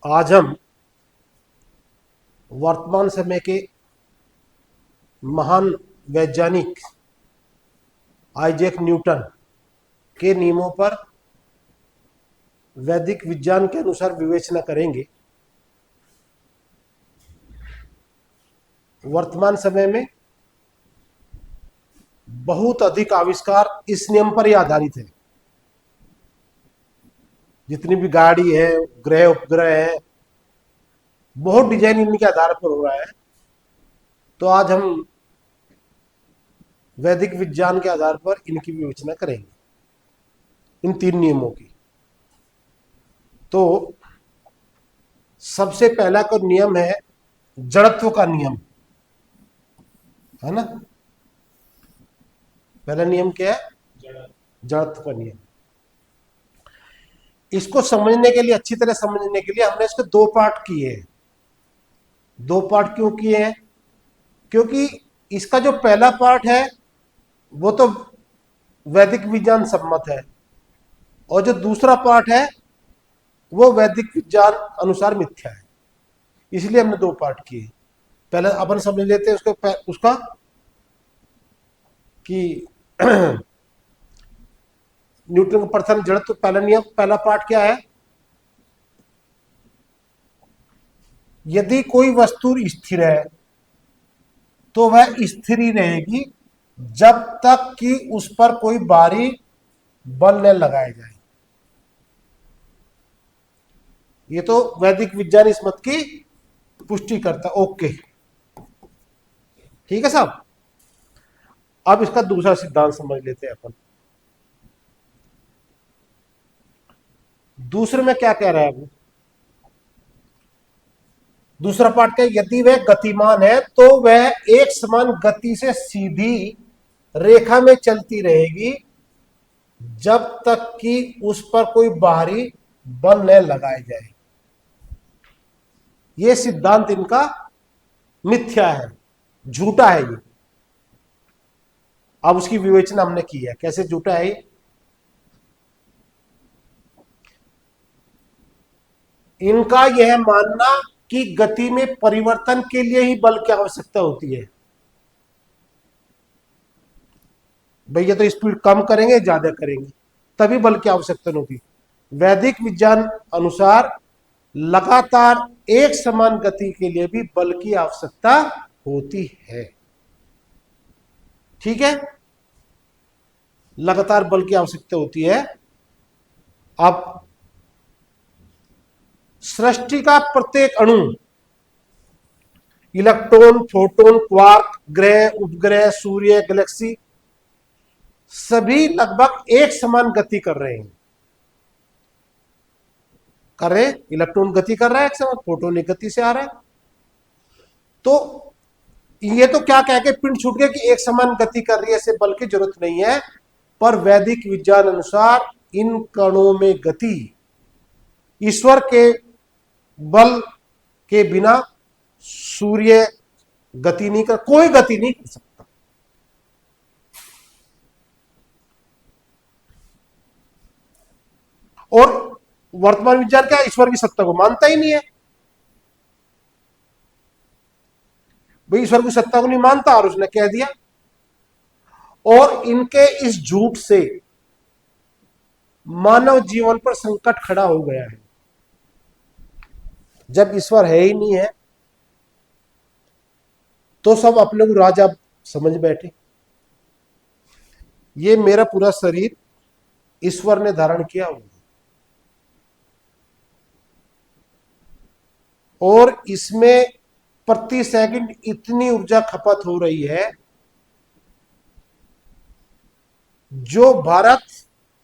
आज हम वर्तमान समय के महान वैज्ञानिक आइजैक न्यूटन के नियमों पर वैदिक विज्ञान के अनुसार विवेचना करेंगे। वर्तमान समय में बहुत अधिक आविष्कार इस नियम पर ही आधारित है। जितनी भी गाड़ी है, ग्रह उपग्रह है, बहुत डिजाइन इनके आधार पर हो रहा है। तो आज हम वैदिक विज्ञान के आधार पर इनकी विवेचना करेंगे, इन तीन नियमों की। तो सबसे पहला को नियम है जड़त्व का नियम, है ना। पहला नियम क्या है? जड़त्व का नियम। इसको समझने के लिए, अच्छी तरह समझने के लिए हमने इसके दो पार्ट किए हैं। दो पार्ट क्यों किए हैं? क्योंकि इसका जो पहला पार्ट है वो तो वैदिक विज्ञान सम्मत है, और जो दूसरा पार्ट है वो वैदिक विज्ञान अनुसार मिथ्या है। इसलिए हमने दो पार्ट किए। पहले अपन समझ लेते हैं उसका कि न्यूटन का प्रथम जड़त्व पहला नियम, पहला पार्ट क्या है? यदि कोई वस्तु स्थिर है तो वह स्थिर ही रहेगी जब तक कि उस पर कोई बाहरी बल न लगाया जाए। ये तो वैदिक विज्ञान इस मत की पुष्टि करता। ओके, ठीक है साहब। अब इसका दूसरा सिद्धांत समझ लेते हैं अपन। दूसरे में क्या कह रहा है वो? दूसरा पार्ट क्या? यदि वह गतिमान है तो वह एक समान गति से सीधी रेखा में चलती रहेगी जब तक कि उस पर कोई बाहरी बल न लगाया जाए। यह सिद्धांत इनका मिथ्या है, झूठा है ये। अब उसकी विवेचना हमने की है, कैसे झूठा है ये। इनका यह मानना कि गति में परिवर्तन के लिए ही बल की आवश्यकता होती है। भैया तो स्पीड कम करेंगे, ज्यादा करेंगे, तभी बल की आवश्यकता होगी। वैदिक विज्ञान अनुसार लगातार एक समान गति के लिए भी बल की आवश्यकता होती है। ठीक है, लगातार बल की आवश्यकता होती है। अब सृष्टि का प्रत्येक अणु, इलेक्ट्रॉन, प्रोटॉन, क्वार्क, ग्रह, उपग्रह, सूर्य, गैलेक्सी, सभी लगभग एक समान गति कर रहे हैं। कर रहे, इलेक्ट्रॉन गति कर रहा है एक समान, प्रोटॉन एक गति से आ रहा है। तो ये तो क्या कह के पिंड छूट गया कि एक समान गति कर रही है, ऐसे बल की जरूरत नहीं है। पर वैदिक विज्ञान अनुसार इन कणों में गति ईश्वर के बल के बिना सूर्य गति नहीं कर, कोई गति नहीं कर सकता। और वर्तमान विज्ञान क्या, ईश्वर की सत्ता को मानता ही नहीं है। भाई ईश्वर की सत्ता को नहीं मानता और उसने कह दिया। और इनके इस झूठ से मानव जीवन पर संकट खड़ा हो गया है। जब ईश्वर है ही नहीं है तो सब अपने को राजा समझ बैठे। ये मेरा पूरा शरीर ईश्वर ने धारण किया हुआ, और इसमें प्रति सेकंड इतनी ऊर्जा खपत हो रही है जो भारत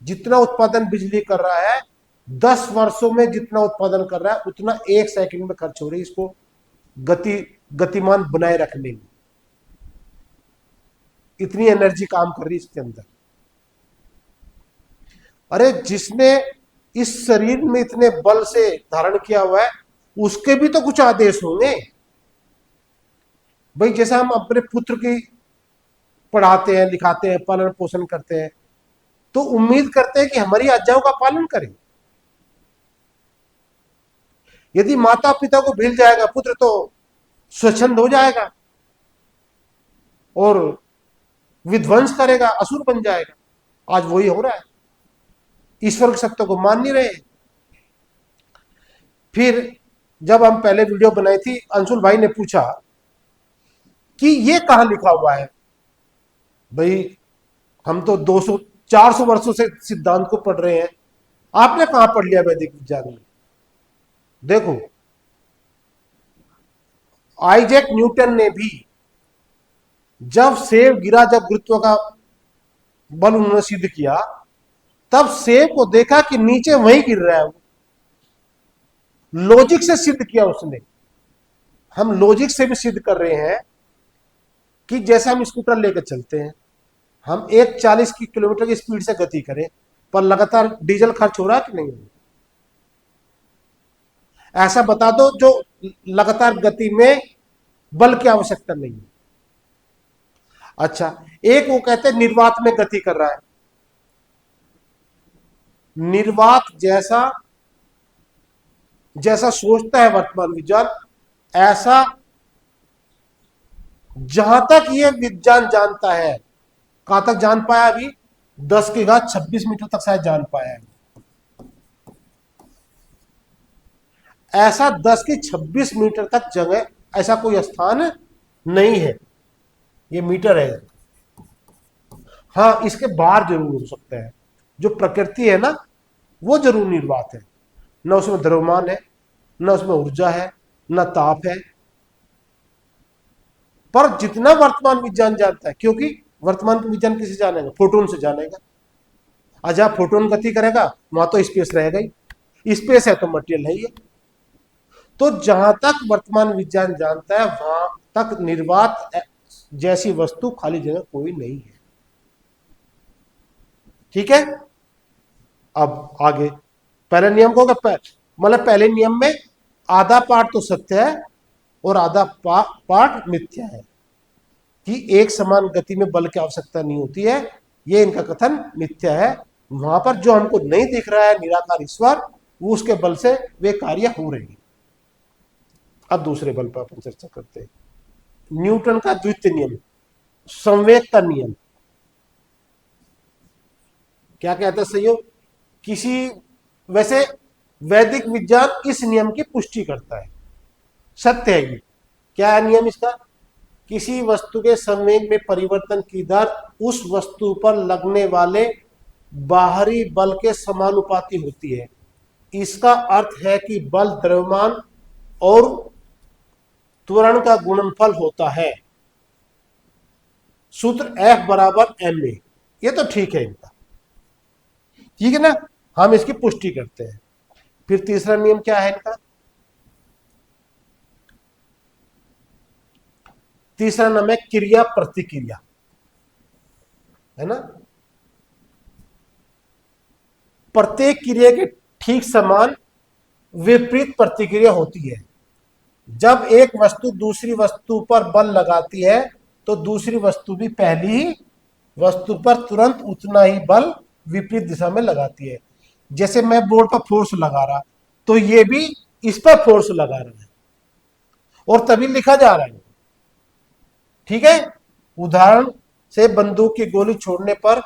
जितना उत्पादन बिजली कर रहा है 10 वर्षों में जितना उत्पादन कर रहा है उतना एक सेकंड में खर्च हो रही है इसको गतिमान बनाए रखने में। इतनी एनर्जी काम कर रही है इसके अंदर। अरे जिसने इस शरीर में इतने बल से धारण किया हुआ है उसके भी तो कुछ आदेश होंगे। भाई जैसा हम अपने पुत्र की पढ़ाते हैं, लिखाते हैं, पालन पोषण करते हैं, तो उम्मीद करते हैं कि हमारी आज्ञाओं का पालन करें। यदि माता पिता को भूल जाएगा पुत्र तो स्वच्छंद हो जाएगा और विध्वंस करेगा, असुर बन जाएगा। आज वही हो रहा है, ईश्वर के सत्य को मान नहीं रहे। फिर जब हम पहले वीडियो बनाई थी, अंशुल भाई ने पूछा कि ये कहां लिखा हुआ है। भाई हम तो 200 400 वर्षों से सिद्धांत को पढ़ रहे हैं, आपने कहां पढ़ लिया वैदिक विज्ञान में? देखो, आइजैक न्यूटन ने भी जब सेब गिरा, जब गुरुत्व का बल उन्होंने सिद्ध किया, तब सेब को देखा कि नीचे वहीं गिर रहा है। वो लॉजिक से सिद्ध किया उसने। हम लॉजिक से भी सिद्ध कर रहे हैं कि जैसे हम स्कूटर लेकर चलते हैं, हम 140 किलोमीटर की स्पीड से गति करें, पर लगातार डीजल खर्च हो रहा है कि नहीं? ऐसा बता दो जो लगातार गति में बल की आवश्यकता नहीं है। अच्छा, एक वो कहते हैं निर्वात में गति कर रहा है। निर्वात जैसा जैसा सोचता है वर्तमान विज्ञान, ऐसा जहां तक ये विज्ञान जानता है, कहां तक जान पाया अभी? 10 की घात 26 मीटर तक शायद जान पाया है। ऐसा 10 की 26 मीटर तक जगह, ऐसा कोई स्थान नहीं है। ये मीटर है। हाँ, इसके बाहर जरूर हो सकता है। जो प्रकृति है ना, वो जरूर निर्वात है। न उसमें द्रव्यमान है, न उसमें ऊर्जा है, न ताप है। पर जितना वर्तमान विज्ञान जानता है, क्योंकि वर्तमान विज्ञान किसे जानेगा? फोटोन से जानेगा। आज जहां फोटोन गति करेगा वहां तो स्पेस रहेगा ही। स्पेस है तो मटेरियल है ही है। तो जहां तक वर्तमान विज्ञान जानता है, वहां तक निर्वात जैसी वस्तु, खाली जगह कोई नहीं है। ठीक है। अब आगे पहले नियम को, मतलब पहले नियम में आधा पार्ट तो सत्य है और आधा पार्ट मिथ्या है, कि एक समान गति में बल की आवश्यकता नहीं होती है। ये इनका कथन मिथ्या है। वहां पर जो हमको नहीं दिख रहा है निराकार ईश्वर, वो उसके बल से वे कार्य हो रहे हैं। अब दूसरे बल पर अपन चर्चा करते हैं। न्यूटन का द्वितीय नियम, संवेग का नियम। क्या कहते हैं संयोग? किसी, वैसे वैदिक विज्ञान इस नियम की पुष्टि करता है, सत्य है ये। क्या है नियम इसका? किसी वस्तु के संवेग में परिवर्तन की दर उस वस्तु पर लगने वाले बाहरी बल के समानुपाती होती है। इसका अर्थ है कि बल द्रव्यमान और त्वरण का गुणनफल होता है। सूत्र F बराबर ma। ये तो ठीक है इनका, ठीक है ना? हम इसकी पुष्टि करते हैं। फिर तीसरा नियम क्या है इनका? तीसरा नाम है क्रिया प्रतिक्रिया, है ना? प्रत्येक क्रिया के ठीक समान विपरीत प्रतिक्रिया होती है। जब एक वस्तु दूसरी वस्तु पर बल लगाती है तो दूसरी वस्तु भी पहली वस्तु पर तुरंत उतना ही बल विपरीत दिशा में लगाती है। जैसे मैं बोर्ड पर फोर्स लगा रहा, तो ये भी इस पर फोर्स लगा रहा है और तभी लिखा जा रहा है। ठीक है। उदाहरण से बंदूक की गोली छोड़ने पर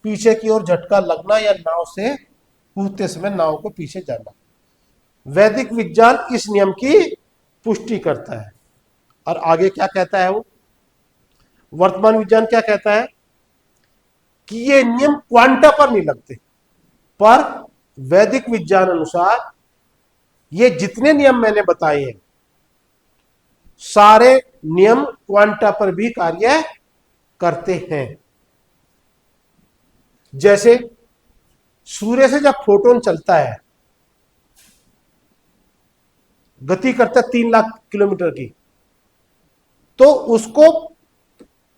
पीछे की ओर झटका लगना, या नाव से कूदते समय नाव को पीछे जाना। वैदिक विज्ञान इस नियम की पुष्टि करता है। और आगे क्या कहता है वो? वर्तमान विज्ञान क्या कहता है? कि ये नियम क्वांटा पर नहीं लगते, पर वैदिक विज्ञान अनुसार ये जितने नियम मैंने बताए हैं, सारे नियम क्वांटा पर भी कार्य करते हैं। जैसे सूर्य से जब फोटोन चलता है, गति करता है 3 लाख किलोमीटर की, तो उसको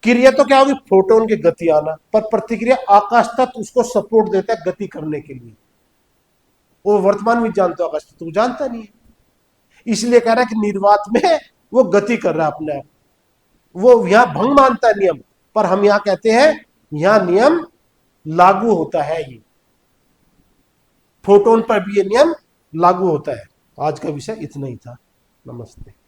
क्रिया तो क्या होगी? फोटोन की गति आना, पर प्रतिक्रिया आकाश तक उसको सपोर्ट देता है गति करने के लिए। वो वर्तमान विज्ञान तो आकाश तक जानता नहीं है, इसलिए कह रहा है कि निर्वात में वो गति कर रहा है अपने आप। वो यहां भंग मानता है नियम, पर हम यहां कहते हैं यहां नियम लागू होता है। ये फोटोन पर भी ये नियम लागू होता है। आज का विषय इतना ही था। नमस्ते।